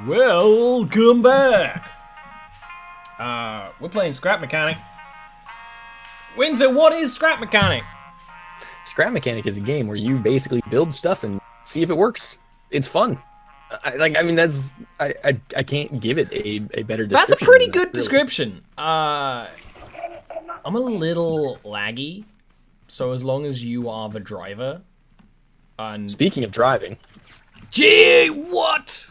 Welcome back. We're playing Scrap Mechanic. Winter, what is Scrap Mechanic? Scrap Mechanic is a game where you basically build stuff and see if it works. It's fun. I can't give it a better description. That's a pretty good description. I'm a little laggy, so as long as you are the driver. And speaking of driving, gee, what?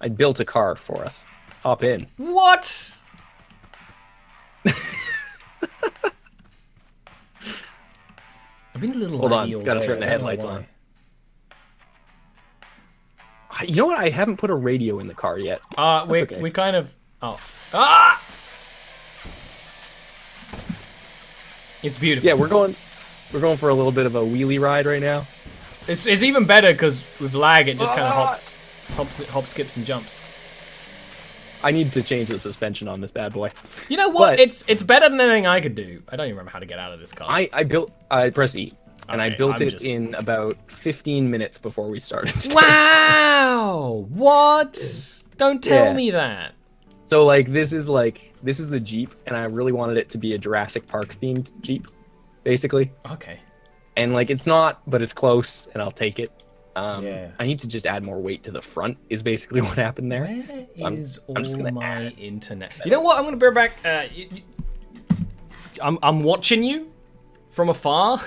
I built a car for us. Hop in. What? I've been a little. Hold on, gotta turn the headlights on. You know what? I haven't put a radio in the car yet. We kind of. Oh. Ah! It's beautiful. Yeah, we're going for a little bit of a wheelie ride right now. It's even better because with lag it just kind of hops, skips, and jumps. I need to change the suspension on this bad boy. You know what? But it's better than anything I could do. I don't even remember how to get out of this car. I press E, and okay, I built it in about 15 minutes before we started. Wow! What? Don't tell me that. So this is the Jeep, and I really wanted it to be a Jurassic Park themed Jeep, basically. Okay. And it's not, but it's close, and I'll take it. Yeah. I need to just add more weight to the front. Is basically what happened there. Where is all just gonna my internet? You know what? I'm gonna bear back. I'm watching you from afar.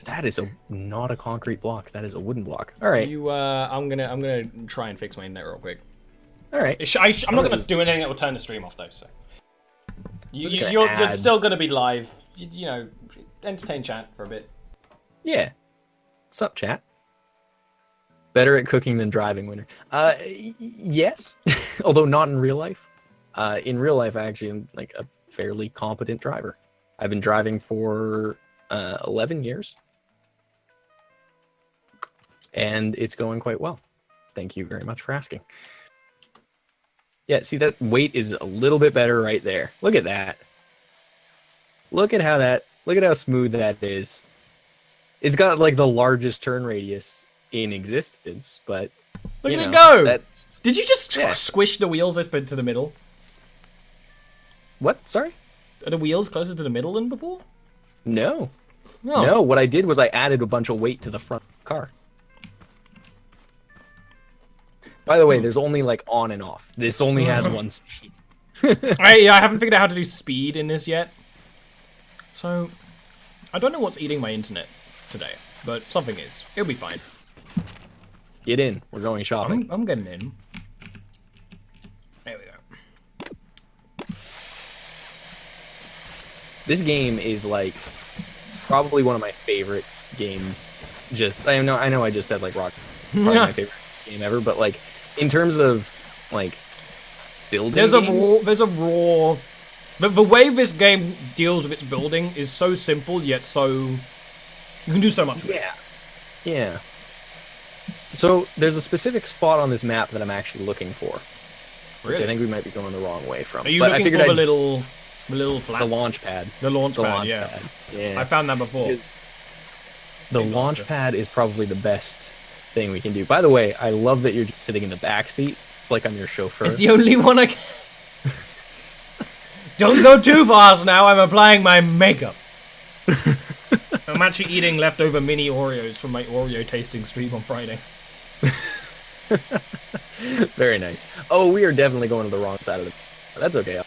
That is not a concrete block. That is a wooden block. All right. I'm gonna try and fix my internet real quick. All right. I'm not gonna do anything that will turn the stream off though. So you're still gonna be live. You know, entertain chat for a bit. Yeah. What's up, chat? Better at cooking than driving, Winter. Yes, although not in real life. In real life, I actually am a fairly competent driver. I've been driving for 11 years, and it's going quite well. Thank you very much for asking. Yeah, see that weight is a little bit better right there. Look at that. Look at how smooth that is. It's got the largest turn radius in existence, but look at it go. Did you just squish the wheels up into the middle? What? Sorry? Are the wheels closer to the middle than before? No. Oh. No, what I did was I added a bunch of weight to the front of the car. By the way, there's only on and off. This only has one speed. I haven't figured out how to do speed in this yet. So, I don't know what's eating my internet today, but something is. It'll be fine. Get in. We're going shopping. I'm getting in. There we go. This game is probably one of my favorite games. I know I just said Rock, probably my favorite game ever, but in terms of building there's games, a raw the way this game deals with its building is so simple yet so you can do so much with it. Yeah. So there's a specific spot on this map that I'm actually looking for. Really? Which I think we might be going the wrong way from. Are you looking for the little flat? The launch pad. The launch pad, yeah. I found that before. The launch pad is probably the best thing we can do. By the way, I love that you're just sitting in the back seat. It's like I'm your chauffeur. It's the only one I can... Don't go too fast now, I'm applying my makeup. I'm actually eating leftover mini Oreos from my Oreo tasting stream on Friday. Very nice. Oh, we are definitely going to the wrong side of the... That's okay.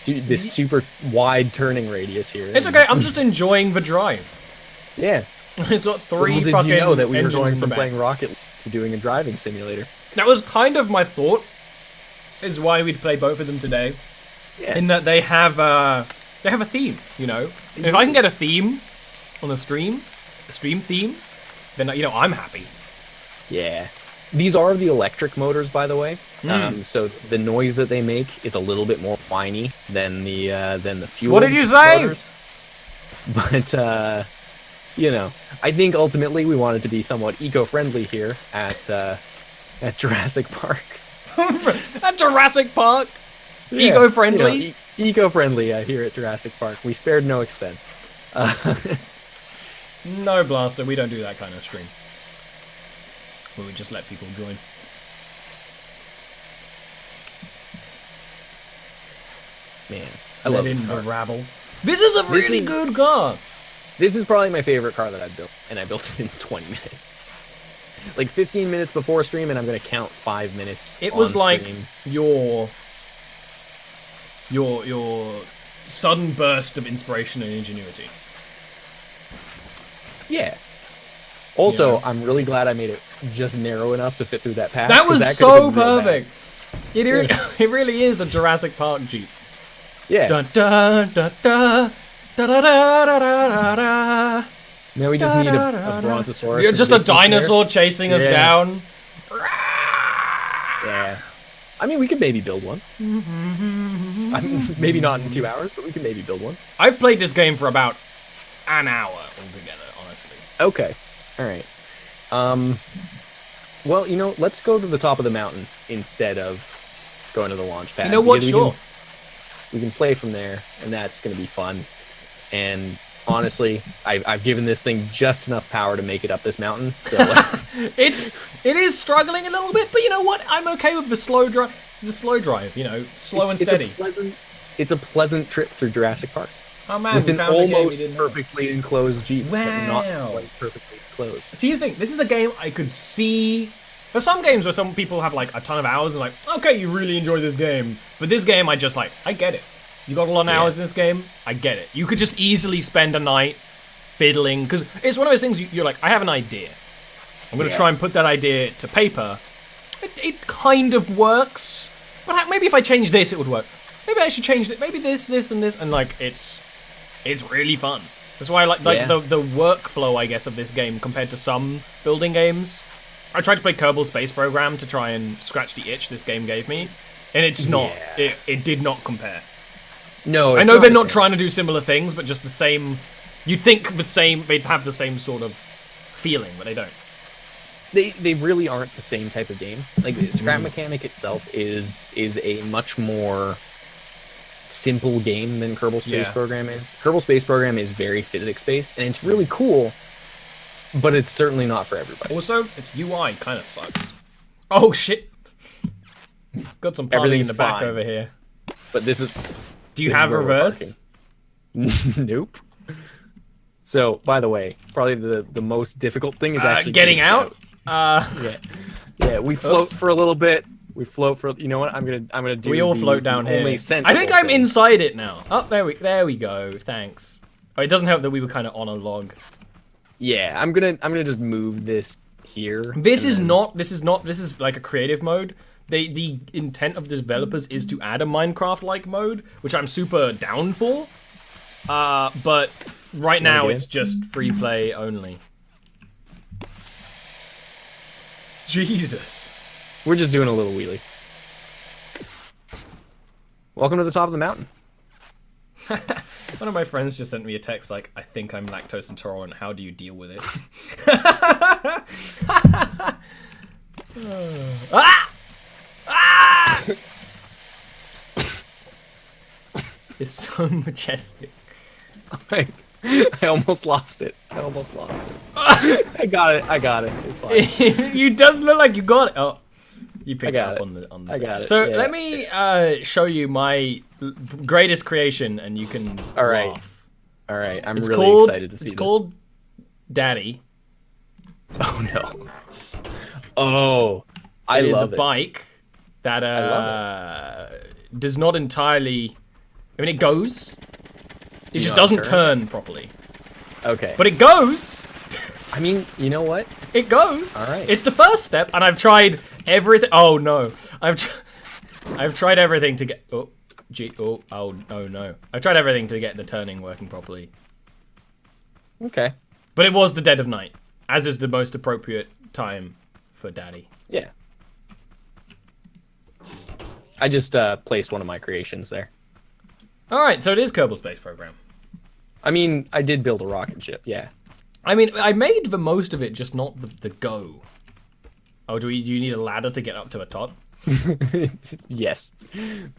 Dude, this super wide turning radius here. It's okay, I'm just enjoying the drive. Yeah. It's got three did fucking you know that we were engines going in the from back. playing Rocket League to doing a driving simulator? That was kind of my thought, is why we'd play both of them today. Yeah. In that they have a theme, you know? If I can get a theme on a stream theme, then, I'm happy. Yeah. These are the electric motors, by the way. So the noise that they make is a little bit more whiny than the fuel. What did you say? Motors. But I think ultimately we want it to be somewhat eco-friendly here at Jurassic Park. At Jurassic Park, Yeah, eco-friendly. Eco-friendly here at Jurassic Park. We spared no expense. No, Blaster, we don't do that kind of stream. Where we just let people join. Man, I love Let this in car. the rabble. This is a really good car. This is probably my favorite car that I've built, and I built it in 20 minutes. Like 15 minutes before stream, and I'm gonna count 5 minutes. It was like stream. your sudden burst of inspiration and ingenuity. Yeah. Also, Yeah. I'm really glad I made it just narrow enough to fit through that pass. That was could've so been real bad. perfect. It really is a Jurassic Park Jeep. Yeah. Dun, dun, dun, dun, da, da, da, da, da, da. Now we just need a brontosaurus. You're just a dinosaur chasing us Yeah. down. Yeah. I mean, we could maybe build one. Maybe not in 2 hours, but we could maybe build one. I've played this game for about an hour altogether, honestly. Okay. All right. Well, you know, let's go to the top of the mountain instead of going to the launch pad. You know what? Because Sure. we can play from there, and that's going to be fun. And honestly, I've given this thing just enough power to make it up this mountain. Still, It is struggling a little bit, but you know what? I'm okay with the slow drive. The slow drive, you know, slow and steady. It's a pleasant trip through Jurassic Park. Oh man, With we an found a game we almost didn't know. perfectly enclosed Jeep, but not Wow. quite perfectly closed. See, here's the thing. This is a game I could see. There's some games where some people have like a ton of hours and like, okay, you really enjoy this game. But this game, I just like, I get it. You got a lot of hours in this game, I get it. You could just easily spend a night fiddling, because it's one of those things you're like, I have an idea. I'm going to try and put that idea to paper. It kind of works, but maybe if I change this, it would work. Maybe I should change it. Maybe this, and this, and like it's really fun. That's why I like the workflow, I guess, of this game compared to some building games. I tried to play Kerbal Space Program to try and scratch the itch this game gave me, and it's not. Yeah. It did not compare. No, I it's know not they're the not same. trying to do similar things, but just the same. You'd think they'd have the same sort of feeling, but they don't. They really aren't the same type of game. Like the scrap mechanic itself is a much more simple game than Kerbal Space Yeah. Program is. Kerbal Space Program is very physics based, and it's really cool, but it's certainly not for everybody. Also, its UI kind of sucks. Oh shit! Got some party in Everything's the back fine. over here. But this is Do you this is have where we're reverse? parking. Nope. So, by the way, probably the most difficult thing is actually Getting out. Yeah, we float Oops. for a little bit. We float for. You know what? I'm gonna do. We all the- float down the here. only I sensible think I'm thing. inside it now. Oh, there we go. Thanks. Oh, it doesn't help that we were kind of on a log. Yeah, I'm gonna just move this here. This and is then- not. This is like a creative mode. The intent of the developers is to add a Minecraft-like mode, which I'm super down for. But right now get it's in? just free play only. Jesus. We're just doing a little wheelie. Welcome to the top of the mountain. One of my friends just sent me a text like, I think I'm lactose intolerant. How do you deal with it? Ah! Ah! It's so majestic. I almost lost it. I got it. It's fine. You does look like you got it. Oh, you picked it got up it. on the. I got it, So yeah. let me show you my greatest creation, and you can. All right. laugh. All right, I'm It's really called. excited to see It's this. called Daddy. Oh no. Oh, I It is a love it. bike that love does not entirely. I mean, it goes. It you just know how to doesn't turn turn properly. Okay. But it goes. I mean, you know what? It goes. All right. It's the first step, and I've tried everything. Oh no, I've tried everything to get. Oh, gee. Oh no. I've tried everything to get the turning working properly. Okay. But it was the dead of night, as is the most appropriate time for Daddy. Yeah. I just placed one of my creations there. All right, so it is Kerbal Space Program. I mean, I did build a rocket ship. Yeah. I mean, I made the most of it, just not the go. Oh, do you need a ladder to get up to the top? Yes.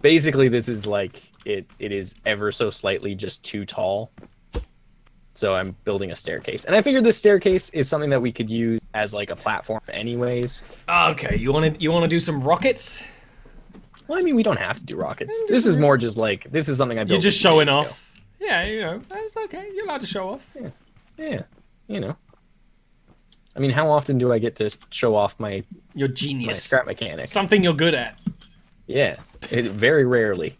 Basically, this is like it is ever so slightly just too tall. So I'm building a staircase. And I figured this staircase is something that we could use as like a platform anyways. Okay, you want to do some rockets? Well, I mean, we don't have to do rockets. This is more just like, this is something I built. You're just a few showing days ago. off. Yeah, you know, that's okay. You're allowed to show off. Yeah, you know. I mean, how often do I get to show off my Your genius. scrap mechanic? Something you're good at. Yeah, very rarely.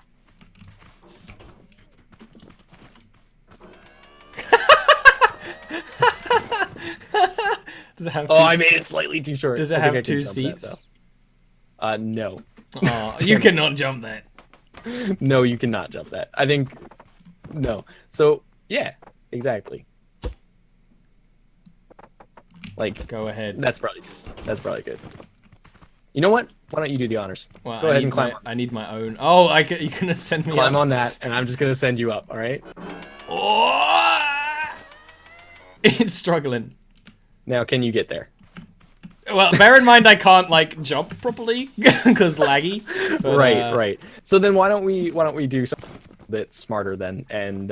Does it have Oh, I made it slightly too short. Does it I think have I can 2 jump seats? that, though. No. Oh, you cannot jump that. No, you cannot jump that. I think, no. So, yeah, exactly. Like, Go ahead. that's probably good. That's probably good. You know what? Why don't you do the honors? Well, Go ahead and climb. I need my own. Oh, you can send me Climb up. on that, and I'm just gonna send you up. All right. Oh! It's struggling. Now, can you get there? Well, bear in mind I can't like jump properly because laggy. But, Right. So then why don't we do something a bit smarter then and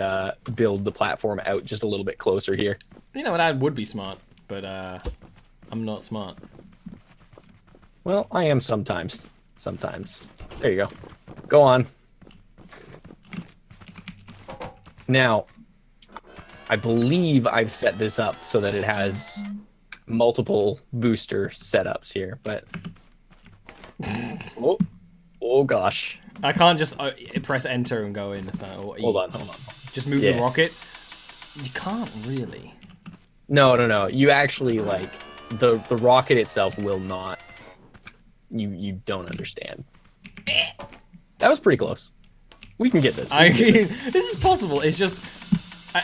build the platform out just a little bit closer here? You know, that would be smart, but I'm not smart. Well, I am sometimes. Sometimes. There you go. Go on. Now, I believe I've set this up so that it has multiple booster setups here, but oh gosh. I can't just press enter and go in. Or Hold on. Just move the rocket. You can't really. No. You actually like the rocket itself will not. You don't understand. That was pretty close. We can get this. This is possible. It's just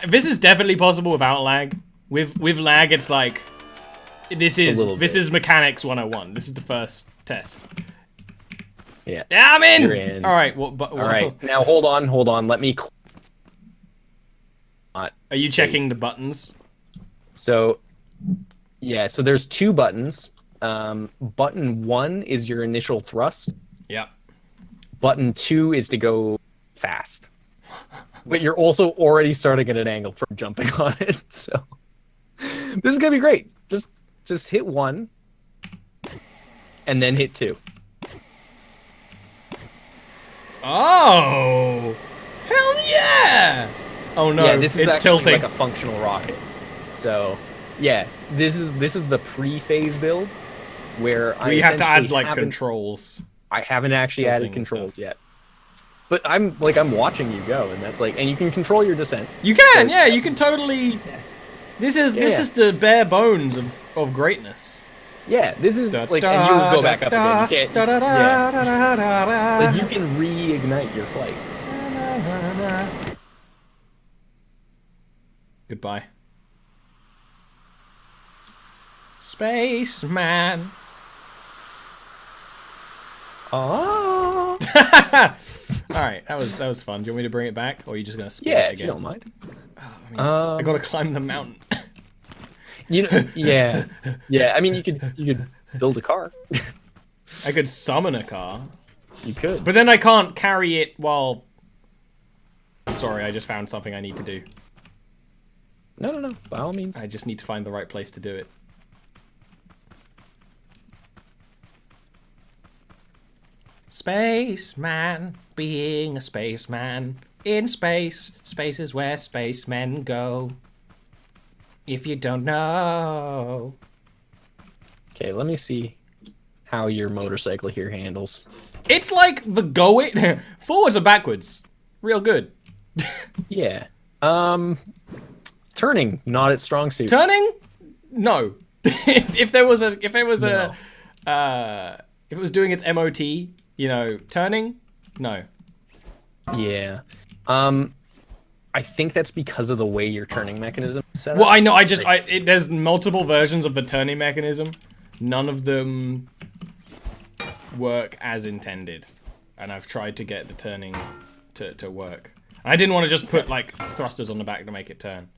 this is definitely possible without lag. With lag, it's like this is mechanics 101. This is the first test. Yeah. Yeah, I'm in. You're in. All right. All right. Now hold on. Let me. Are you checking the buttons? So, yeah. So there's 2 buttons. Button 1 is your initial thrust. Yeah. Button 2 is to go fast. But you're also already starting at an angle from jumping on it. So this is gonna be great. Just hit 1 and then hit 2. Oh, hell yeah! Oh no, Yeah, this is it's actually tilting. like a functional rocket. So yeah, this is the pre-phase build where we have to add like controls. I haven't actually added controls yet. But I'm watching you go, and that's like, and you can control your descent. You can, yeah, you can totally. Yeah. This is the bare bones of greatness. Yeah, this is like, and you go back up again. You can't. Like you can reignite your flight. Goodbye, spaceman. Oh. All right, that was fun. Do you want me to bring it back, or are you just gonna spin it Yeah, again? if you don't mind. I gotta climb the mountain. You know, yeah. I mean, you could build a car. I could summon a car. You could, but then I can't carry it while. Sorry, I just found something I need to do. No. By all means. I just need to find the right place to do it. Spaceman, being a spaceman. In space, space is where spacemen go. If you don't know. Okay, let me see how your motorcycle here handles. It's like the going forwards or backwards. Real good. Yeah. Turning, not its strong suit. Turning? No. if it was doing its MOT, you know, turning? No. Yeah. I think that's because of the way your turning mechanism is set up. Well, I know. There's multiple versions of the turning mechanism. None of them work as intended, and I've tried to get the turning to work. I didn't want to just put like thrusters on the back to make it turn.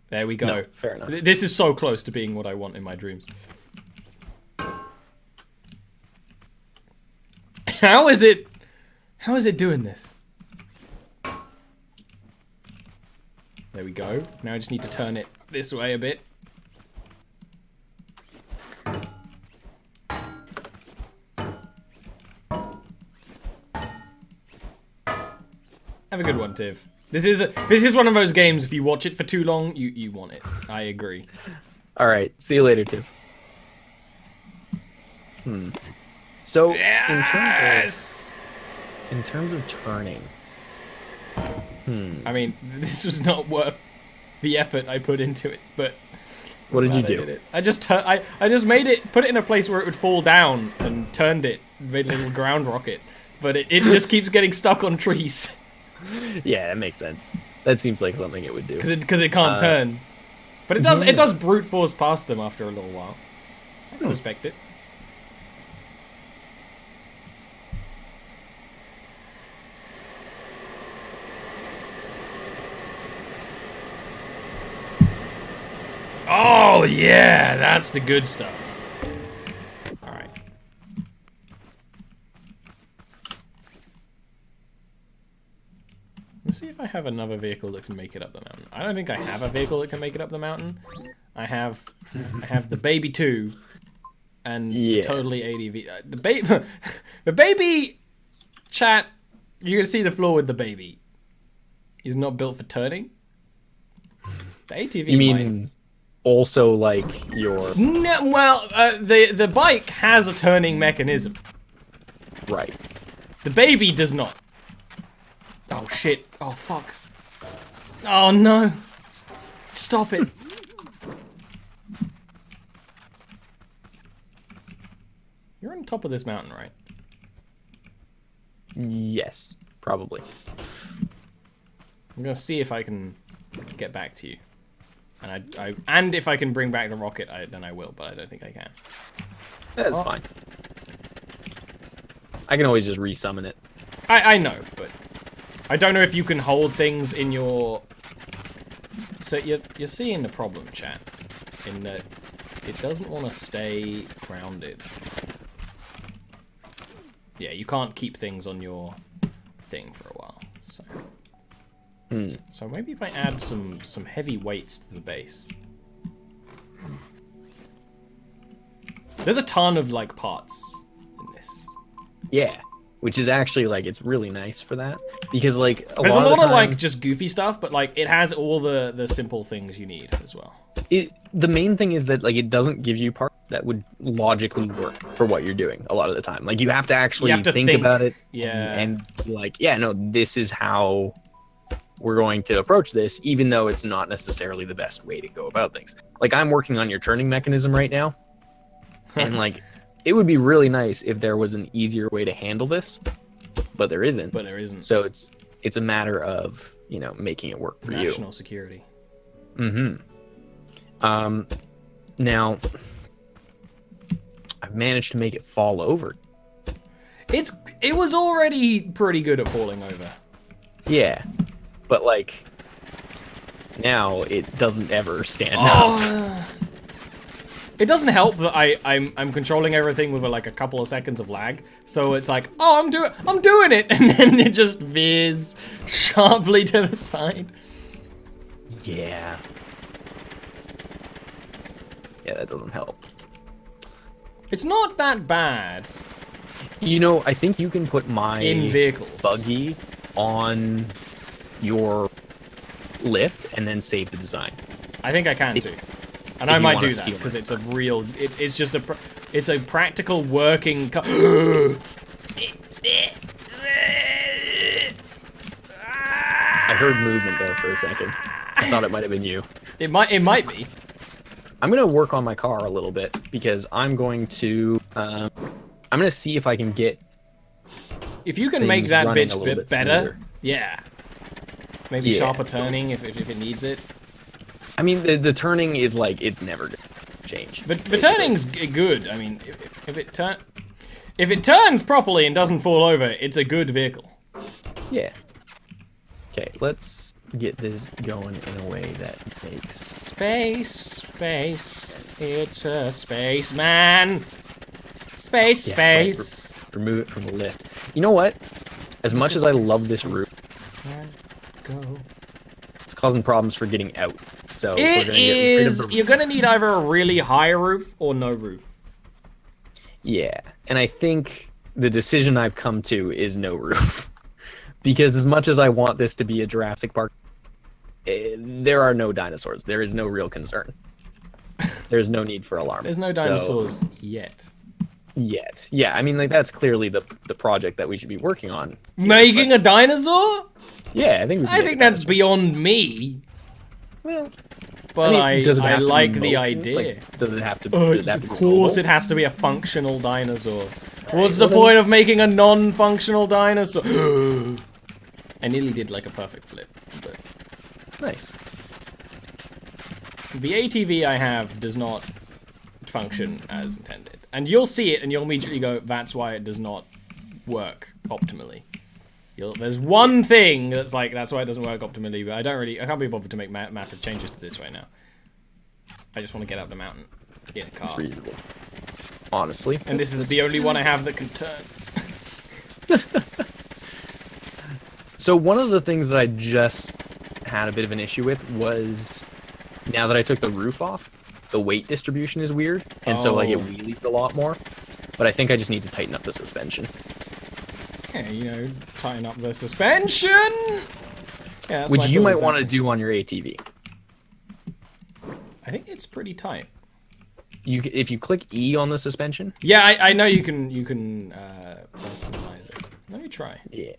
There we go. No, fair enough. This is so close to being what I want in my dreams. How is it doing this? There we go. Now I just need to turn it this way a bit. Have a good one, Tiv. This is one of those games. If you watch it for too long, you want it. I agree. All right. See you later, Tiv. So Yes! in terms of turning, I mean, this was not worth the effort I put into it, but what did you I do? did it. I just made it, put it in a place where it would fall down, and turned it, made a little ground rocket. But it just keeps getting stuck on trees. Yeah, that makes sense. That seems like something it would do. Because it can't turn. But it does. It does brute force past them after a little while. I can respect it. Oh yeah, that's the good stuff. All right. Let's see if I have another vehicle that can make it up the mountain. I don't think I have a vehicle that can make it up the mountain. I have the baby 2 and totally ADV. The baby chat. You can see the flaw with the baby. He's not built for turning. The ATV. You mean also like your? No, well, the bike has a turning mechanism. Right. The baby does not. Oh shit! Oh fuck! Oh no! Stop it! You're on top of this mountain, right? Yes, probably. I'm gonna see if I can get back to you, and if I can bring back the rocket, then I will. But I don't think I can. That's fine. I can always just resummon it. I know, but I don't know if you can hold things in your. So you're seeing the problem, chat, in that it doesn't want to stay grounded. Yeah, you can't keep things on your thing for a while. So. So maybe if I add some heavy weights to the base. There's a ton of like parts in this. Yeah, which is actually like it's really nice for that because like there's a lot of like just goofy stuff, but like it has all the simple things you need as well. The main thing is that like it doesn't give you parts that would logically work for what you're doing a lot of the time. Like you have to actually think about it. Yeah. And be like, yeah, no, this is how we're going to approach this, even though it's not necessarily the best way to go about things. Like I'm working on your turning mechanism right now, and like it would be really nice if there was an easier way to handle this, but there isn't. But there isn't. So it's a matter of, you know, making it work for you. National security. Now I've managed to make it fall over. It was already pretty good at falling over. Yeah. But like now it doesn't ever stand up. It doesn't help that I'm controlling everything with like a couple of seconds of lag. So it's like, oh, I'm doing it, and then it just veers sharply to the side. Yeah. Yeah, that doesn't help. It's not that bad. You know, I think you can put my in vehicles buggy on your lift and then save the design. I think I can too, and I might do that because it's a real. It's just it's a practical working. I heard movement there for a second. I thought it might have been you. It might be. I'm gonna work on my car a little bit because I'm going to. I'm gonna see if I can get. If you can make that bitch a bit better, smoother. Yeah. Maybe sharper turning if it needs it. I mean, the turning is like it's never gonna change. But the turning's good. I mean, if it turns properly and doesn't fall over, it's a good vehicle. Yeah. Okay, let's get this going in a way that makes space. It's a spaceman. Space. Right, remove it from the lift. You know what? As much as I love this route, it's causing problems for getting out. So we're gonna get rid of the roof. You're gonna need either a really high roof or no roof. Yeah, and I think the decision I've come to is no roof. Because as much as I want this to be a Jurassic Park, there are no dinosaurs. There is no real concern. There's no need for alarm. There's no dinosaurs yet. Yet. Yeah, I mean, like, that's clearly the project that we should be working on. Here, Making a dinosaur? Yeah, I think that's beyond me. Well, but I mean, I like the idea. Like, does it have to? Does it have to of be course, mobile? it has to be a functional dinosaur. What's well the point of making a non-functional dinosaur? I nearly did like a perfect flip, but Nice. the ATV I have does not function as intended, and you'll see it, and you'll immediately go, "That's why it does not work optimally." There's one thing that's like, that's why it doesn't work optimally, but I can't be bothered to make massive changes to this right now. I just want to get up the mountain in a car. It's reasonable. Honestly. And this is the only one I have that can turn. So one of the things that I just had a bit of an issue with was, now that I took the roof off, the weight distribution is weird, and so like it wheelies a lot more. But I think I just need to tighten up the suspension. Yeah, you know, tighten up the suspension. Yeah, Which you might want to do on your ATV. I think it's pretty tight. If you click E on the suspension. Yeah, I know you can personalize it. Let me try. Yeah.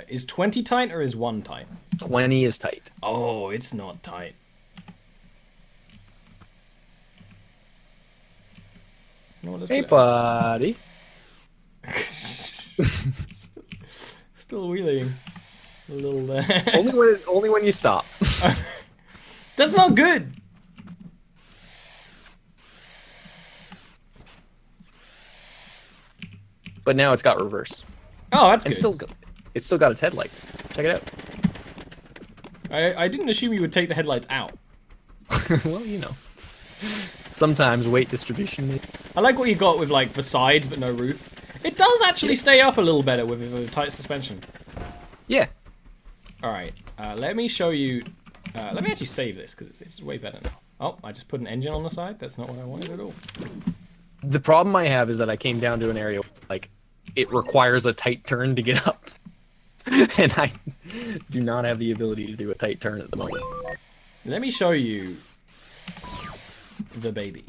Is 20 tight or is 1 tight? 20 is tight. Oh, it's not tight. You know what, Hey, buddy. Still wheeling. A little there. only when you stop. That's not good. But now it's got reverse. Oh, that's good. It's still got its headlights. Check it out. I didn't assume you would take the headlights out. Well, you know. Sometimes weight distribution. I like what you got with like the sides but no roof. It does actually stay up a little better with a tight suspension. Yeah. All right, let me show you. Let me actually save this because it's way better now. Oh, I just put an engine on the side. That's not what I wanted at all. The problem I have is that I came down to an area like it requires a tight turn to get up. And I do not have the ability to do a tight turn at the moment. Let me show you the baby.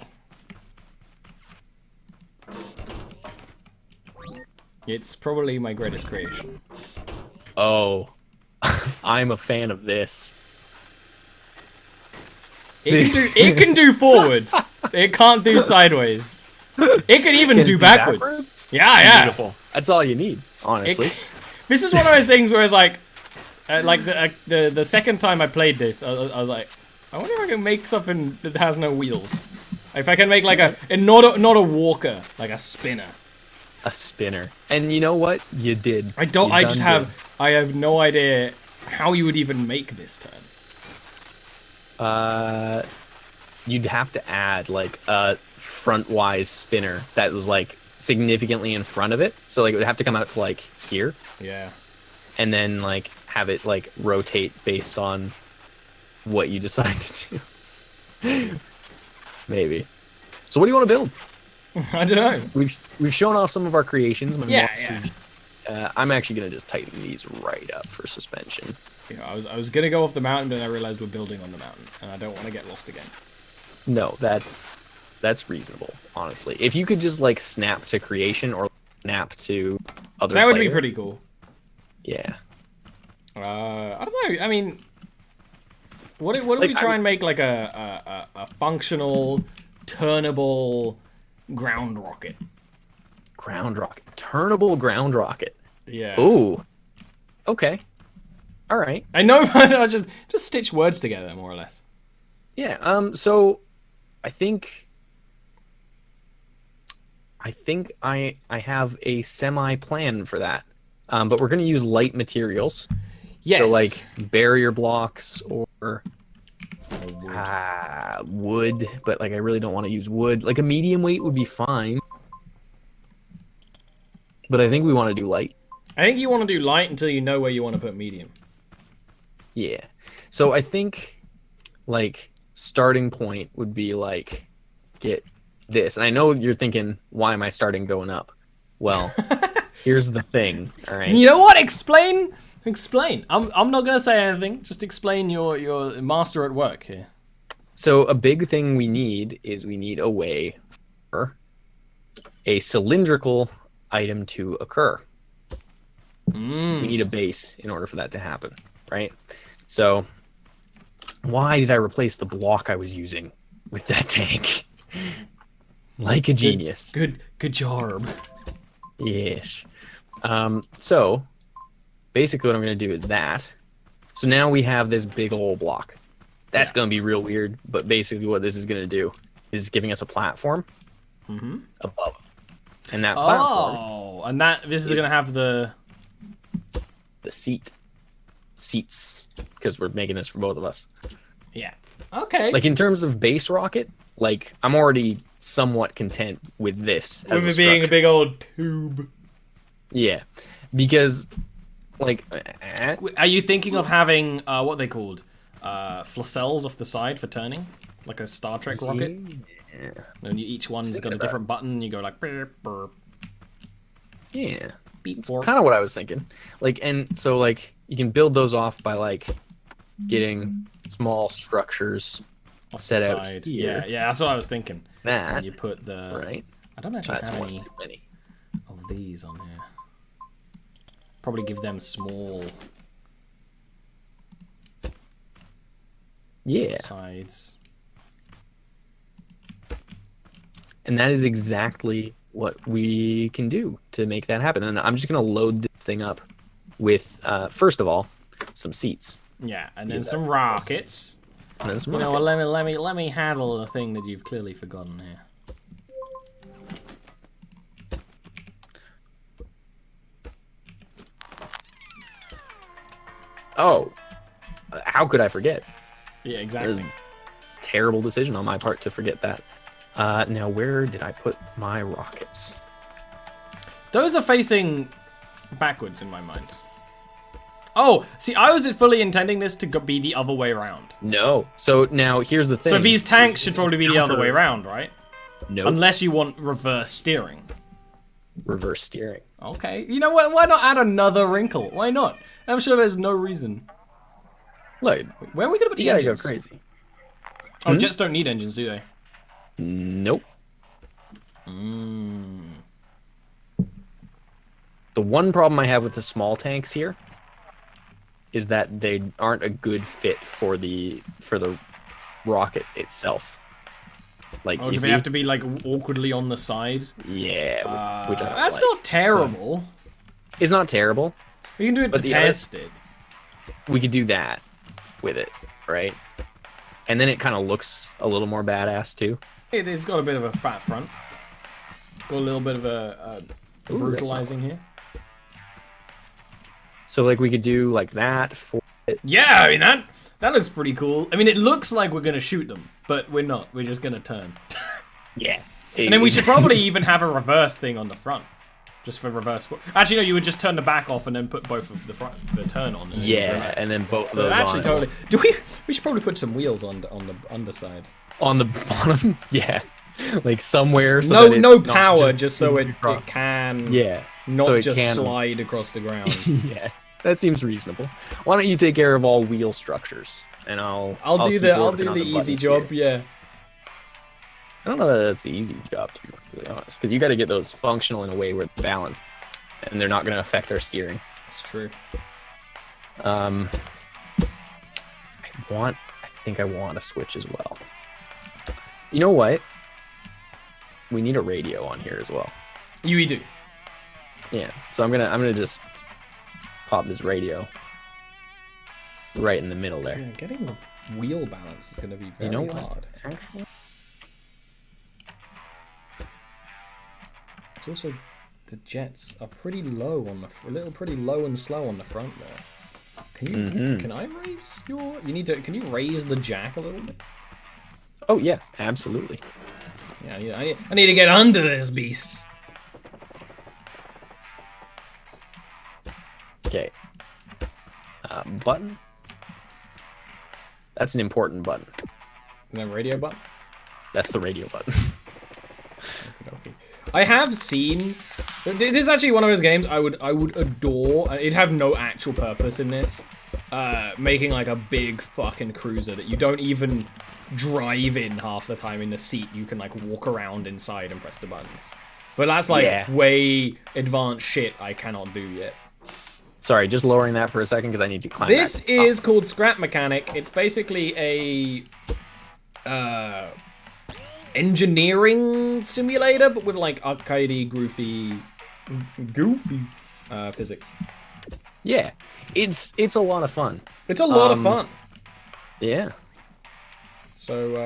It's probably my greatest creation. Oh, I'm a fan of this. It can do forward. It can't do sideways. It can even do backwards. Yeah. Beautiful. That's all you need, honestly. This is one of those things where it's like the second time I played this, I was like, I wonder if I can make something that has no wheels. If I can make like not a walker, like a spinner. A spinner. And you know what? You did. I have no idea how you would even make this turn. You'd have to add like a front-wise spinner that was like significantly in front of it. So like it would have to come out to like here. Yeah. And then like have it like rotate based on what you decide to do. Maybe. So what do you want to build? I don't know. We've shown off some of our creations. Yeah. I'm actually gonna just tighten these right up for suspension. Yeah, I was gonna go off the mountain, but then I realized we're building on the mountain, and I don't want to get lost again. No, that's reasonable, honestly. If you could just like snap to creation or snap to other that would be pretty cool. Yeah. I don't know. I mean, what if we try and make like a functional, turnable ground rocket? Ground rocket. Turnable ground rocket. Yeah. Ooh. Okay. All right. I know, but I just stitch words together, more or less. Yeah. So, I think I have a semi plan for that. But we're gonna use light materials. Yes. So like barrier blocks or wood, but like I really don't want to use wood. Like a medium weight would be fine. But I think we want to do light. I think you want to do light until you know where you want to put medium. Yeah. So I think like starting point would be like get this. And I know you're thinking, why am I starting going up? Well, Here's the thing, all right? You know what? Explain. Explain. I'm not gonna say anything. Just explain your master at work here. So a big thing we need is we need a way for a cylindrical item to occur. We need a base in order for that to happen, right? So why did I replace the block I was using with that tank? Like a genius. Good job. Yes. So basically what I'm going to do is that. So now we have this big old block. That's going to be real weird, but basically what this is going to do is giving us a platform above. And that platform... Oh, and this is going to have the seats, because we're making this for both of us. Yeah. Okay. Like in terms of base rocket, like I'm already somewhat content with this as with it being a big old tube. Yeah, because like, are you thinking of having what are they called, flacels off the side for turning, like a Star Trek rocket? Yeah. And each one's got a different button. You go like burp, burp. Yeah. Beep, It's kind of what I was thinking. Like, and so like you can build those off by like getting small structures off set the out side. here. Yeah, that's what I was thinking. That And you put the right. I don't actually That's have one any too many. of these on here. Probably give them small Yeah. sides. And that is exactly what we can do to make that happen. And I'm just going to load this thing up with, first of all, some seats. Yeah, and then some rockets. And then some You know what? rockets. Let me handle the thing that you've clearly forgotten here. Oh, how could I forget? Yeah, That exactly. is a terrible decision on my part to forget that. Now, where did I put my rockets? Those are facing backwards in my mind. Oh, see, I was fully intending this to be the other way around. No. So now here's the thing. So these tanks should probably be the other way around, right? No. Unless you want reverse steering. Reverse steering. Okay. You know what? Why not add another wrinkle? Why not? I'm sure there's no reason. Look, Where are we gonna put the you gotta go engines? crazy. Oh, jets don't need engines, do they? Nope. Mm. The one problem I have with the small tanks here is that they aren't a good fit for the rocket itself. Like, Oh, you do see? they have to be like awkwardly on the side? Yeah, which I don't That's like. not terrible. It's not terrible. We can do it But to the other- test it. We could do that with it, right? And then it kind of looks a little more badass too. It's got a bit of a fat front. Got a little bit of a Ooh, that's brutalizing here. So like we could do like that for it. Yeah, I mean that looks pretty cool. I mean, it looks like we're gonna shoot them, but we're not. We're just gonna turn. Yeah. And then we should probably even have a reverse thing on the front, just for reverse. Actually, no, you would just turn the back off and then put both of the turn on. And Yeah, reverse. and then both of So those actually, on. totally. We should probably put some wheels on the underside. On the bottom. Yeah. Like somewhere. So No, that no it's not power, just so it across. can. Yeah. Not so it just can... slide across the ground. Yeah. That seems reasonable. Why don't you take care of all wheel structures, and I'll do keep the working on easy buttons job. here. Yeah. I don't know that that's the easy job, to be really honest, because you got to get those functional in a way where they're balanced, and they're not going to affect our steering. It's true. I think I want a switch as well. You know what? We need a radio on here as well. We do. Yeah. So I'm gonna just pop this radio right in the middle there. Yeah, getting the wheel balance is going to be very You know what? hard. Actually, It's also the jets are pretty low on the pretty low and slow on the front there. Can you can I raise your? Can you raise the jack a little bit? oh yeah, absolutely. Yeah, I need to get under this beast. Okay. Button. That's an important button. And then radio button. That's the radio button. I have seen This is actually one of those games I would adore. It'd have no actual purpose in this. Making like a big fucking cruiser that you don't even drive in half the time in the seat. You can like walk around inside and press the buttons. But that's like way advanced shit I cannot do yet. Sorry, just lowering that for a second because I need to climb This back is up. called Scrap Mechanic. It's basically a engineering simulator, but with like arcadey, goofy physics. Yeah, it's a lot of fun. It's a lot of fun. Yeah. So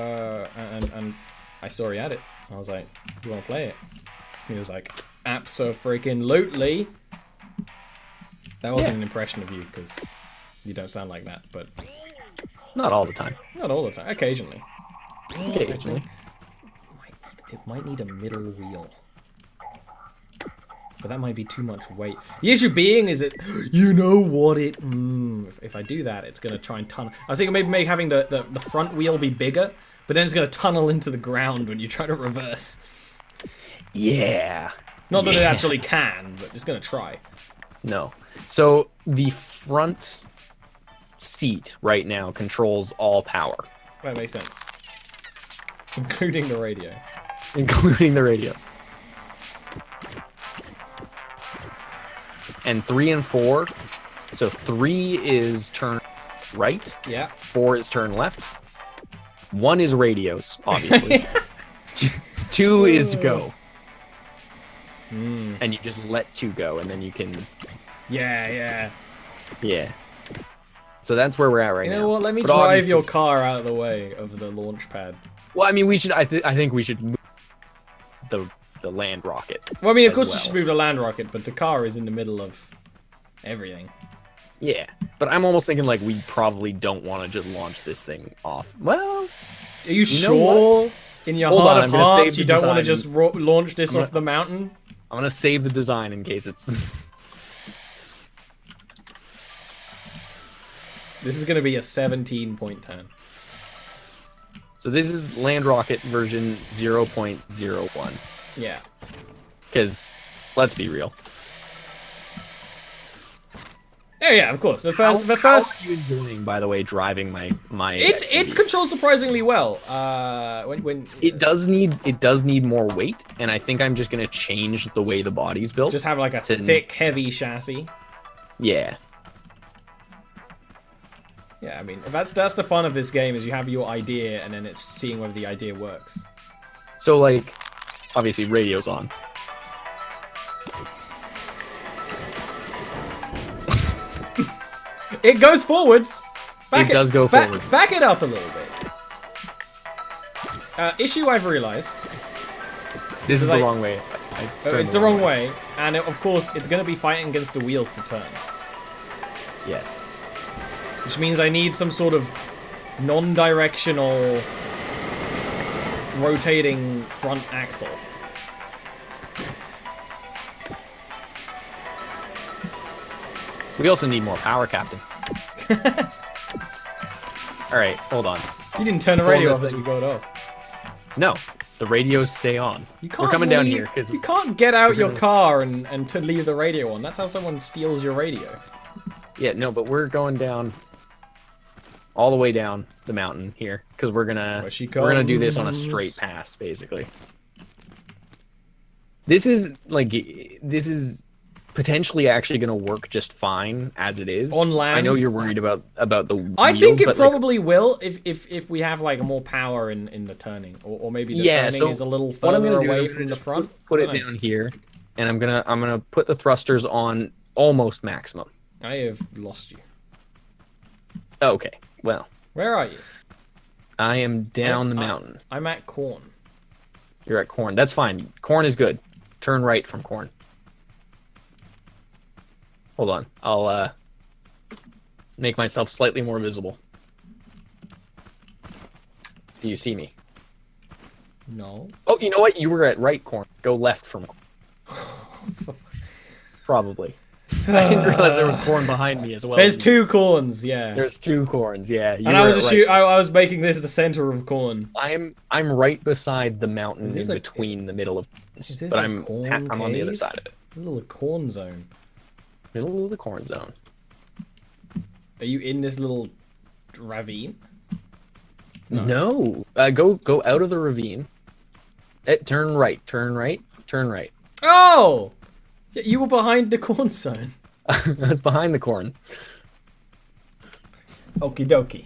and I saw he had it. I was like, "You want to play it?" He was like, "Abso-freaking-lutely." That wasn't an impression of you because you don't sound like that, but Not all the time. not all the time. Occasionally. Occasionally. It might need a middle wheel. But that might be too much weight. The issue being is that, you know what it... if I do that, it's going to try and tunnel. I was thinking maybe having the front wheel be bigger, but then it's going to tunnel into the ground when you try to reverse. Yeah. Not that it actually can, but it's going to try. No. So the front seat right now controls all power. That makes sense. Including the radio. Including the radios. And 3 and 4. So 3 is turn right. Yeah. 4 is turn left. 1 is radios, obviously. 2 is go. And you just let 2 go, and then you can... Yeah. Yeah. So that's where we're at right now. You know what? Let me But drive obviously- your car out of the way of the launch pad. Well, I mean, we should. I think we should move the land rocket. Well, I mean, of as course well. you should move the land rocket, but the car is in the middle of everything. Yeah, but I'm almost thinking like we probably don't want to just launch this thing off. Well, Are you know sure? In your Hold heart on, of I'm gonna hearts, save you the don't want to design. just launch this I'm off the mountain? I'm gonna save the design in case it's. This is going to be a 17-point turn. So this is land rocket version 0.01. Yeah. Because let's be real. Yeah, of course. The How first. are you enjoying, by the way, driving my It's SUV? controlled surprisingly well. When It does need more weight, and I think I'm just gonna change the way the body's built. just have like a thick, heavy chassis. Yeah. Yeah, I mean that's the fun of this game is you have your idea and then it's seeing whether the idea works. So like, obviously radio's on. It goes forwards. It does go forwards. Back it up a little bit. Issue I've realized. This is the like- wrong way. I turned It's the wrong way, and of course it's going to be fighting against the wheels to turn, Yes. which means I need some sort of non-directional rotating front axle. We also need more power, Captain. All right, hold on. You didn't turn the Pulling radio this off as thing. we got off. No, the radios stay on. You can't We're coming down leave- here because you can't get out your gonna- car and to leave the radio on. That's how someone steals your radio. yeah, no, but we're going down all the way down the mountain here because we're gonna do this on a straight pass basically. This is potentially actually going to work just fine as it is. On land? I know you're worried about the wheels, I think it but, probably will if we have like more power in the turning, or maybe the turning so is a little what I'm further gonna do is away I'm from gonna the just front. Put I it don't know. down here, and I'm gonna put the thrusters on almost maximum. I have lost you. Okay, well, Where are you? I am down the mountain. I'm at corn. You're at corn. That's fine. Corn is good. Turn right from corn. Hold on. I'll make myself slightly more visible. Do you see me? No. Oh, you know what? You were at right corn. Go left from corn. Probably. I didn't realize there was corn behind me as well. There's two corns, yeah. There's two corns, yeah. You And I were was at right. I was making this the center of corn. I'm right beside the mountain in this a- between the middle of Is this but a I'm corn on the other cave? side of it. Little corn zone. Middle of the corn zone. Are you in this little ravine? No. Go out of the ravine. Turn right. Turn right. Turn right. Oh! Yeah, you were behind the corn zone. That's behind the corn. Okie dokie.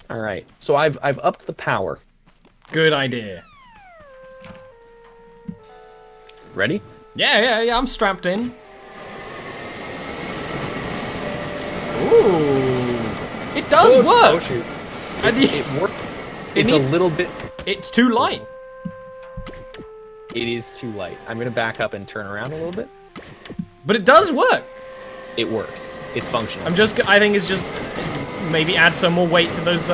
All right. So I've upped the power. Good idea. Ready? Yeah, I'm strapped in. Ooh. It does work! Oh, shoot. And It worked. It's a little bit... It's too light. It is too light. I'm going to back up and turn around a little bit. But it does work. It works. It's functional. I think it's just maybe add some more weight to those to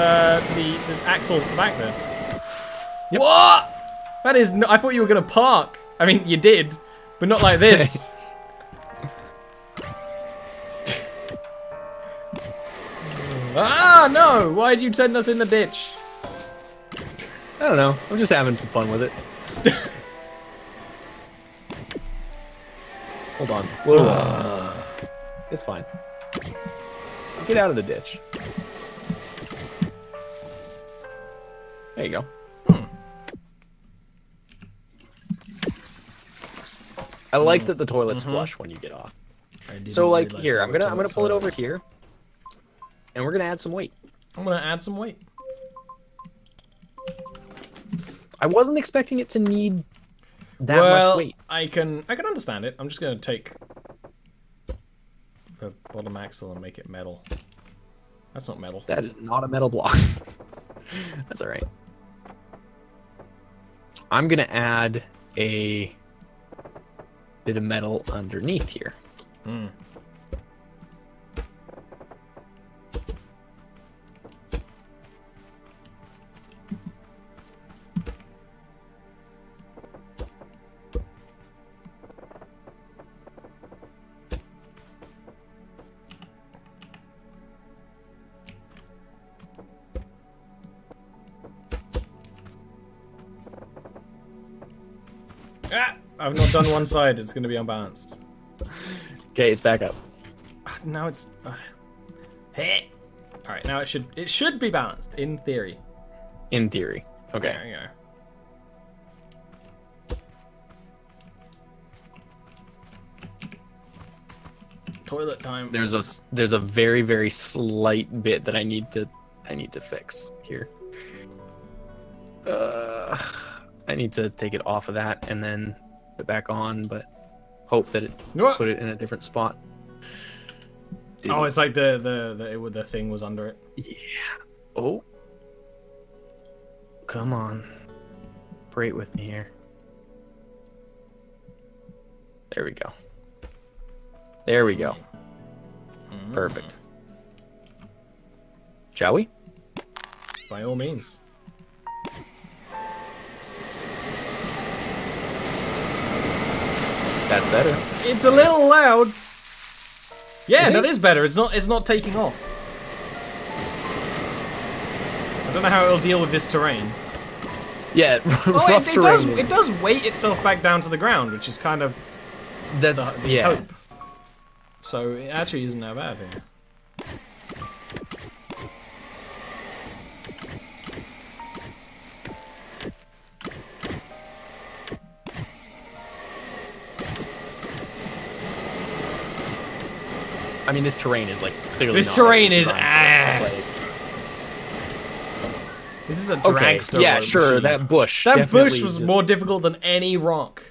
the axles at the back there. Yep. What? That is. I thought you were gonna park. I mean, you did, but not like this. Ah no! Why'd you send us in the ditch? I don't know. I'm just having some fun with it. Hold on. Whoa. It's fine. Get out of the ditch. There you go. I like that the toilet's flush when you get off. So like here, I'm gonna pull it over here, and we're gonna add some weight. I'm gonna add some weight. I wasn't expecting it to need that much weight. I can understand it. I'm just gonna take the bottom axle and make it metal. That's not metal. That is not a metal block. That's all right. I'm gonna add a bit of metal underneath here. Ah! I've not done one side. It's going to be unbalanced. Okay, it's back up. Now it's. Hey. All right, now it should be balanced in theory. In theory. Okay. There you go. Toilet time. There's a very, very slight bit that I need to fix here. I need to take it off of that and then put it back on, but hope that it put it in a different spot. Oh, it's like the thing was under it. Yeah. Oh. Come on. Operate with me here. There we go. There we go. Perfect. Shall we? By all means. That's better. It's a little loud. Yeah, that is better. It's not taking off. I don't know how it'll deal with this terrain. Yeah, rough terrain. It does weight itself back down to the ground, which is kind of the hope. So it actually isn't that bad here. I mean, this terrain is like clearly. This terrain is ass. This is a dragster. Yeah, sure. Machine. That bush. That bush was more difficult than any rock.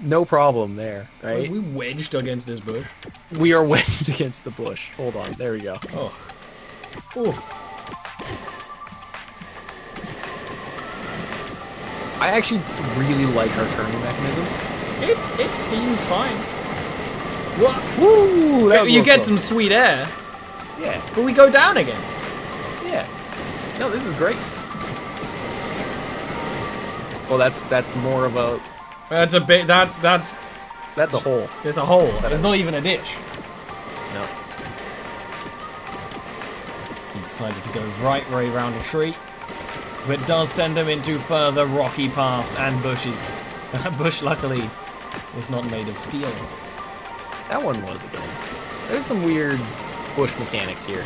No problem there, right? Are we wedged against this bush? We are wedged against the bush. Hold on. There we go. Oh. Oof. I actually really like our turning mechanism. It seems fine. What? Woo! You get some sweet air. Yeah. But we go down again. Yeah. No, this is great. Well, that's more of a. That's a bit. That's a hole. There's a hole. There's not even a ditch. No. He decided to go right way around a tree, but it does send him into further rocky paths and bushes. That bush, luckily, It's not made of steel. That one was again. There's some weird bush mechanics here.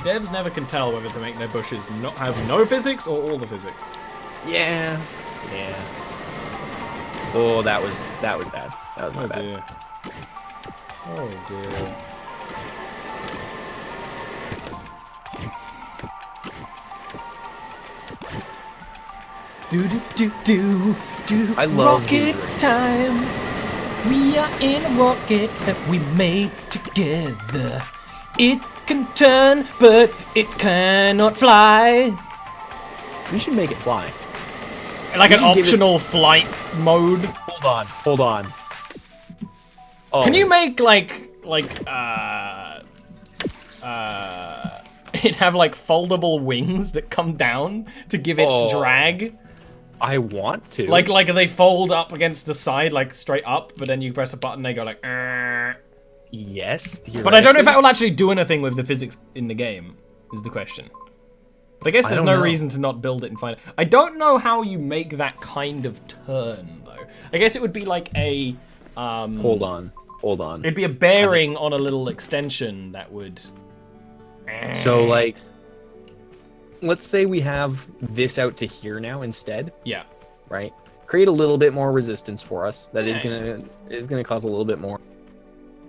Devs never can tell whether to make their bushes not have no physics or all the physics. Yeah. Oh, that was bad. That was my bad. Dear. Oh dear. Do do do do do. I love rocket time. We are in a rocket that we made together. It can turn, but it cannot fly. We should make it fly. Like an optional flight mode. Hold on. Oh. Can you make it have like foldable wings that come down to give it drag? I want to. Like they fold up against the side, like straight up, but then you press a button, they go like. Yes. But I don't know if that will actually do anything with the physics in the game. Is the question. But I guess there's no reason to not build it and find it. I don't know how you make that kind of turn though. I guess it would be like a. Hold on. It'd be a bearing on a little extension that would. So like, let's say we have this out to here now instead. Yeah. Right. Create a little bit more resistance for us. That is gonna cause a little bit more.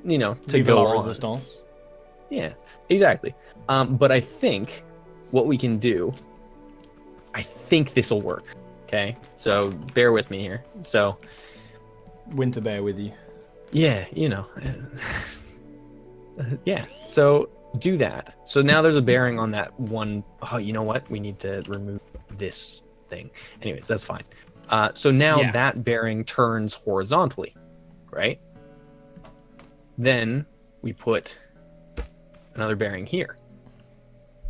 You know, to go on. Resistance. Yeah, exactly. But I think what we can do, I think this will work. Okay, so bear with me here. So, Winter bear with you. Yeah, you know. Yeah. So do that. So now there's a bearing on that one. Oh, you know what? We need to remove this thing. Anyways, that's fine. So now that bearing turns horizontally, right? Then we put another bearing here.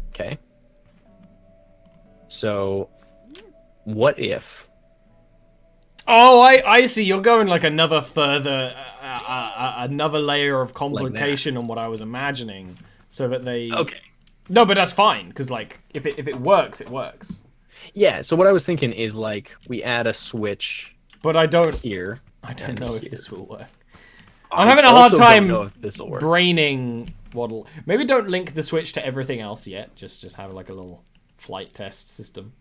Okay. So what if... Oh, I see. You're going like another further, another layer of complication on what I was imagining, so that they. Okay. No, but that's fine because like if it works, it works. Yeah. So what I was thinking is like we add a switch. But I don't. Here. I don't know if this will work. I'm having a hard time braining waddle. Maybe don't link the switch to everything else yet. Just have like a little flight test system.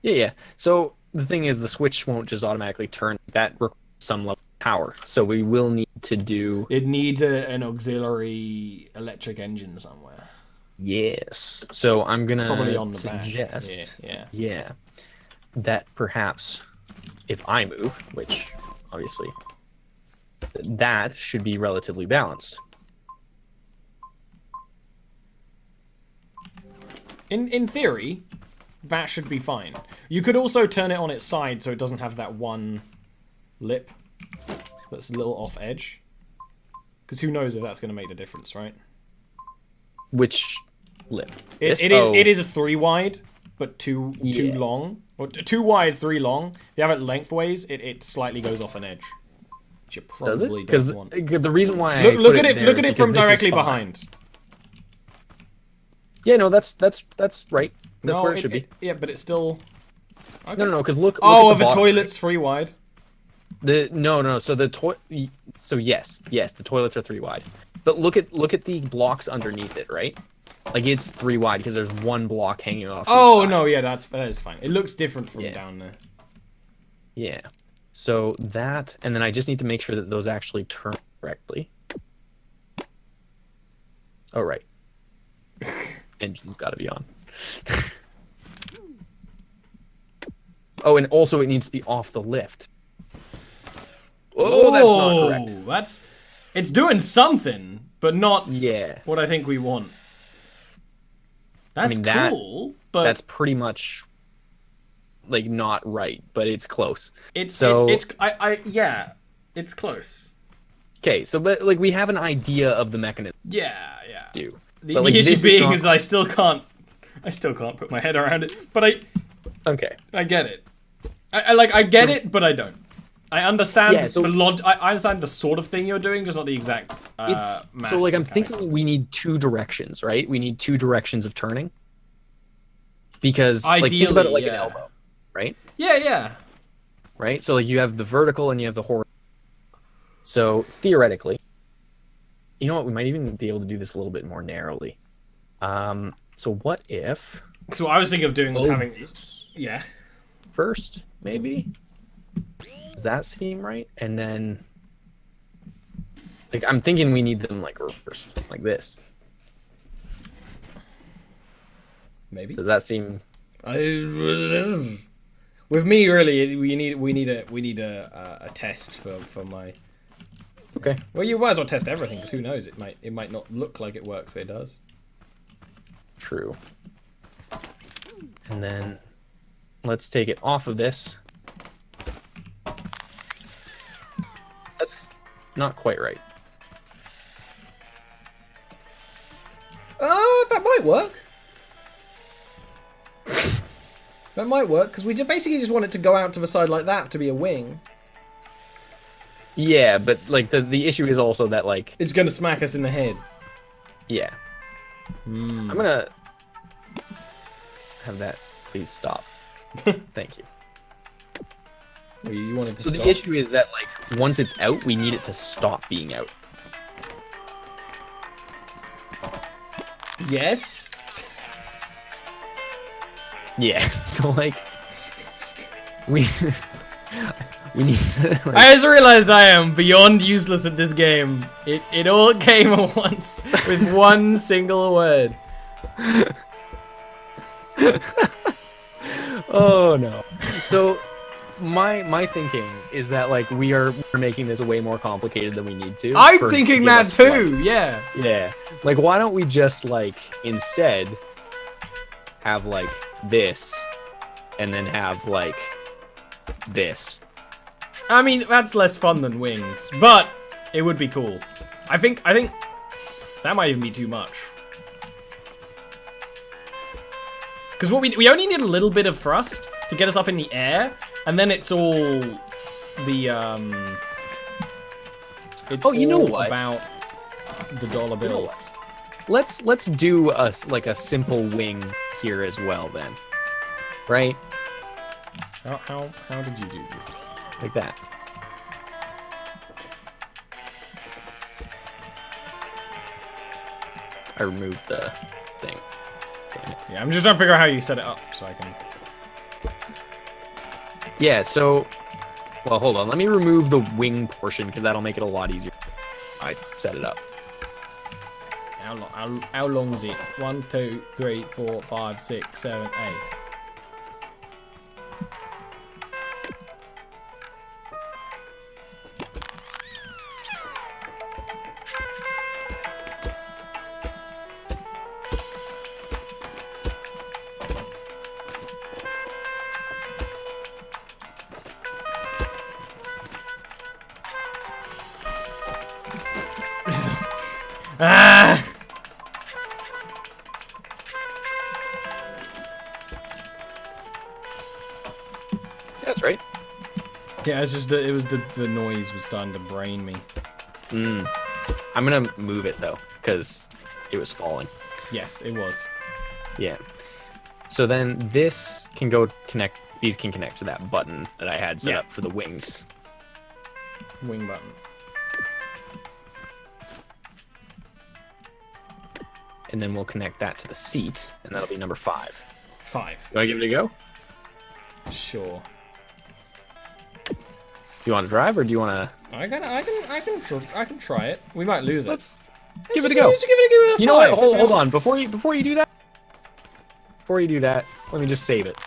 Yeah. So the thing is, the switch won't just automatically turn. That requires some level of power. So we will need to do. It needs an auxiliary electric engine somewhere. Yes. So I'm gonna probably on the suggest. back. Yeah. That perhaps, if I move, which obviously, that should be relatively balanced. In theory, that should be fine. You could also turn it on its side so it doesn't have that one lip that's a little off edge. Because who knows if that's going to make the difference, right? Which lip? It is a 3 wide, but too long. Or 2 wide, 3 long. If you have it lengthways, it slightly goes off an edge. Which you probably don't want. Because the reason why look at it from directly behind. Yeah, no, that's right. That's where it should be. Yeah, but it's still. Okay. No, because look. Oh, the toilet's 3 wide. No. So yes, the toilets are 3 wide. But look at the blocks underneath it, right? Like it's 3 wide because there's one block hanging off. Oh no, yeah, that is fine. It looks different from down there. Yeah. So that, and then I just need to make sure that those actually turn correctly. Oh right. Engine's got to be on. Oh, and also it needs to be off the lift. Oh, that's not correct. It's doing something, but not what I think we want. That's cool, but that's pretty much like not right, but it's close. It's close. Okay, so but like we have an idea of the mechanism. Yeah. But, the issue being is that I still can't put my head around it. But I get it. I get it, but I don't. I understand I understand the sort of thing you're doing, just not the exact. So like I'm thinking we need 2 directions, right? We need 2 directions of turning. Because ideally, like think about it like an elbow, right? Yeah. right? So like you have the vertical and you have the horizontal. So theoretically, you know what? We might even be able to do this a little bit more narrowly. So what if? So what I was thinking of doing was having, yeah. First, maybe. Does that seem right? And then, like, I'm thinking we need them like reversed, like this. Maybe. Does that seem? With me, really, we need a test for my. Okay. Well, you might as well test everything, because who knows? It might not look like it works, but it does. True. And then let's take it off of this. That's not quite right. That might work. That might work, because we basically just want it to go out to the side like that to be a wing. Yeah, but like the issue is also that like it's gonna smack us in the head. Yeah. I'm gonna have that please stop. Thank you. Well, you wanted to so stop. The issue is that like once it's out, we need it to stop being out. Yes. Yeah. So like we need to. Like, I just realized I am beyond useless at this game. It all came at once with one single word. Oh no. So my thinking is that like we're making this way more complicated than we need to. I'm thinking that too. Yeah. Yeah. Like why don't we just like instead have like this and then have like this. I mean, that's less fun than wings, but it would be cool. I think that might even be too much. Because what we only need a little bit of thrust to get us up in the air, and then it's all the it's you know all what? about the dollar bills. Let's do a simple wing here as well then. Right? How did you do this? Like that. I removed the thing. Yeah, I'm just trying to figure out how you set it up so I can. Yeah, so well, hold on. Let me remove the wing portion because that'll make it a lot easier. I set it up. How long is it? 1, 2, 3, 4, 5, 6, 7, 8. Ah! That's right. Yeah, it's just it was the noise was starting to brain me. I'm gonna move it though because it was falling. Yes, it was. Yeah. So then this can go connect. These can connect to that button that I had set up for the wings. Wing button. And then we'll connect that to the seat, and that'll be number 5. 5. You want to give it a go? Sure. Do you want to drive, or do you want to? I can try it. We might lose it. Let's give it a go. Let's give it a You know what? Hold on. Before you do that, let me just save it.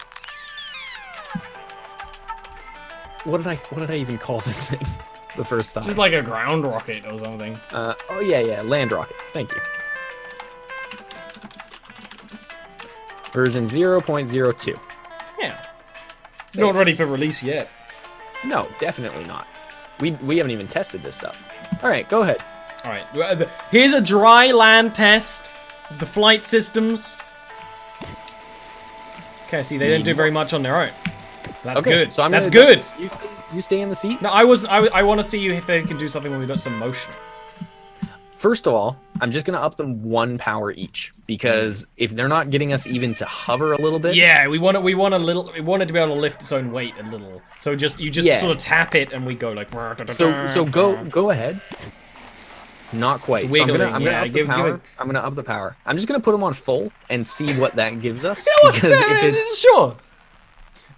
What did I even call this thing the first time? Just like a ground rocket or something. Oh yeah, land rocket. Thank you. Version 0.02. Yeah. It's not ready for release yet. No, definitely not. We haven't even tested this stuff. All right, go ahead. All right. Here's a dry land test of the flight systems. Okay, see, they didn't do very much on their own. That's good. So That's good. You stay in the seat? No, I want to see if they can do something when we got some motion. First of all, I'm just gonna up them 1 power each because if they're not getting us even to hover a little bit, Yeah, we want it to be able to lift its own weight a little. So you just sort of tap it and we go like. So go ahead. Not quite. It's So I'm wiggling, gonna yeah, up the power. I'm gonna up the power. I'm just gonna put them on full and see what that gives us. Sure.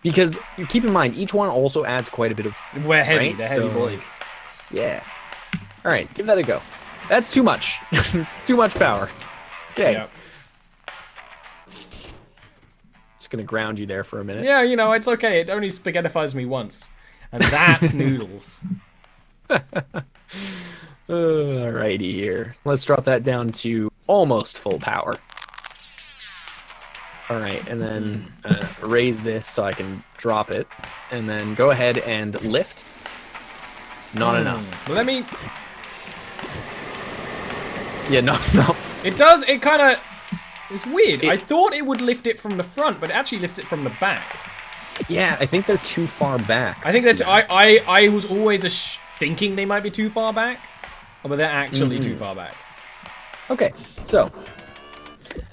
Because you keep in mind, each one also adds quite a bit of. We're heavy. Right? They're heavy So, boys. Yeah. All right, give that a go. That's too much. It's too much power. Okay. Yep. Just gonna ground you there for a minute. Yeah, you know, it's okay. It only spaghettifies me once. And that's noodles. Alrighty here. Let's drop that down to almost full power. Alright, and then raise this so I can drop it. And then go ahead and lift. Not enough. Let me... Yeah, not enough. It does, it kind of... It's weird. I thought it would lift it from the front, but it actually lifts it from the back. Yeah, I think they're too far back. I think that's... I was always thinking they might be too far back. But they're actually too far back. Okay, so...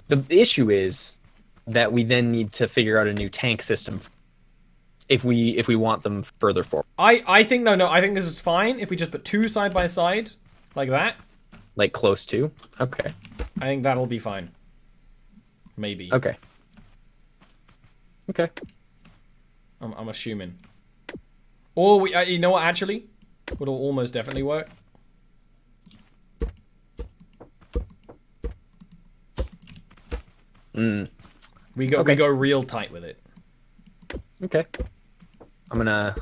The issue is that we then need to figure out a new tank system if we want them further forward. I think... No, I think this is fine if we just put 2 side by side. Like that. Like close to? Okay. I think that'll be fine. Maybe. Okay. Okay. I'm assuming. Or you know what? Actually, would almost definitely work. We go real tight with it. Okay. I'm gonna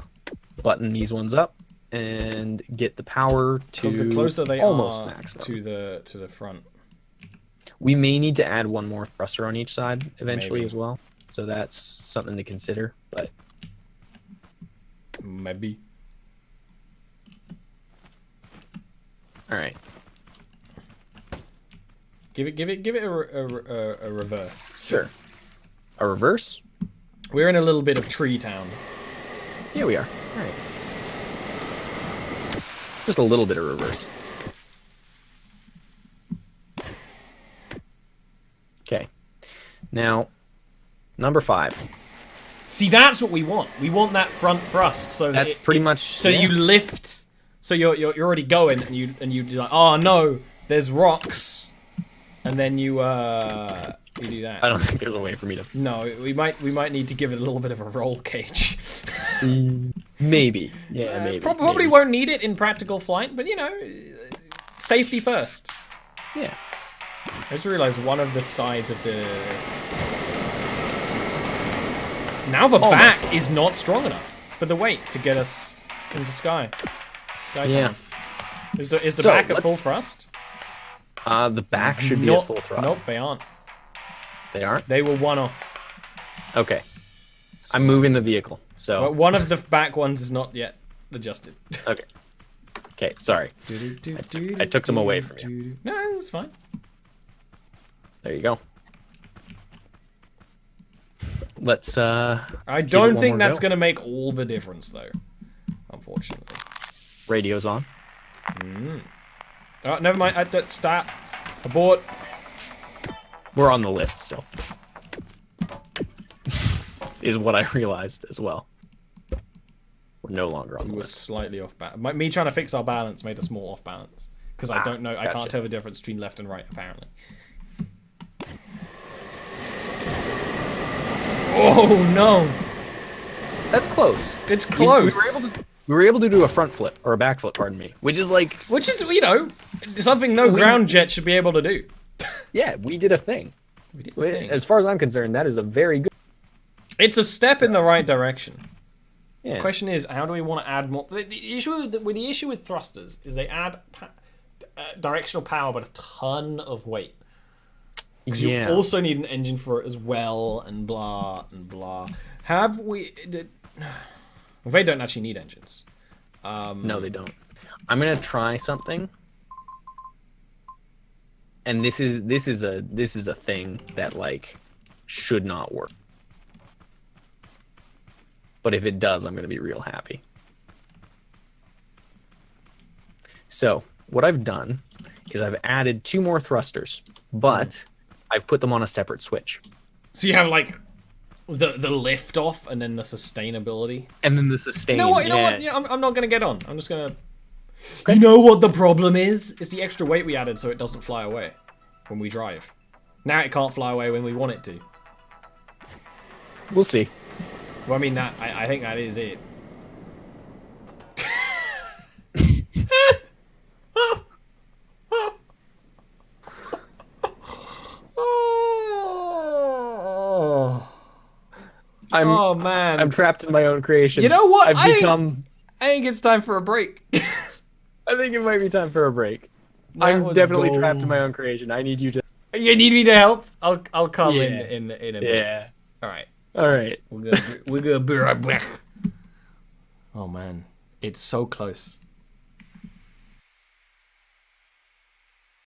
button these ones up and get the power to Because the closer they almost are maximum. to the front. We may need to add 1 more thruster on each side eventually Maybe. as well. So that's something to consider. But Maybe. all right. Give it a reverse. Sure. A reverse? We're in a little bit of tree town. Yeah, we are. All right. Just a little bit of reverse. Okay. Now, number 5. See, that's what we want. We want that front thrust. So That's pretty much. So you lift. So you're already going, and you do like, oh no, there's rocks, and then you do that. I don't think there's a way for me to. No, we might need to give it a little bit of a roll cage. Maybe. Yeah, maybe. Probably maybe. won't need it in practical flight, but you know, safety first. Yeah. I just realized one of the sides of the... Now the back is not strong enough for the weight to get us into sky. Yeah. Time. Is the back at full thrust? The back should be at full thrust. Nope, they aren't. They aren't? They were one off. Okay. I'm moving the vehicle, so... But one of the back ones is not yet adjusted. Okay. Okay, sorry. I took them away from you. No, that's fine. There you go. Let's, I don't think that's going to make all the difference, though. Unfortunately. Radio's on. Oh, never mind. Stop. Abort. We're on the lift still. Is what I realized as well. We're no longer on the We were lift. slightly off balance. Me trying to fix our balance made us more off balance. Because I don't know. I gotcha. can't tell the difference between left and right, apparently. Oh, no. That's close. It's close. We were able to do a front flip, or a back flip, pardon me. Which is like... Which is, you know, something no ground jet should be able to do. Yeah, we did a thing. We did a thing. As far as I'm concerned, that is a very good... It's a step in the right direction. Yeah. The question is, how do we want to add more? The issue with thrusters is they add directional power, but a ton of weight. Because you also need an engine for it as well, and blah and blah. Have we? They don't actually need engines. No, they don't. I'm gonna try something, and this is a thing that like should not work. But if it does, I'm gonna be real happy. So what I've done is I've added 2 more thrusters, but I've put them on a separate switch. So you have like the lift off and then the sustainability. And then the sustain. You know what? yeah. Yeah, I'm not gonna get on. I'm just gonna. Okay. You know what the problem is? It's the extra weight we added, so it doesn't fly away when we drive. Now it can't fly away when we want it to. We'll see. Well, I mean that. I think that is it. Oh man, I'm trapped in my own creation. You know what? I've become. I think it's time for a break. I think it might be time for a break. I'm definitely trapped in my own creation. I need you to. You need me to help? I'll come in a minute. Yeah. All right. All right. We're gonna be right back. Oh man, it's so close.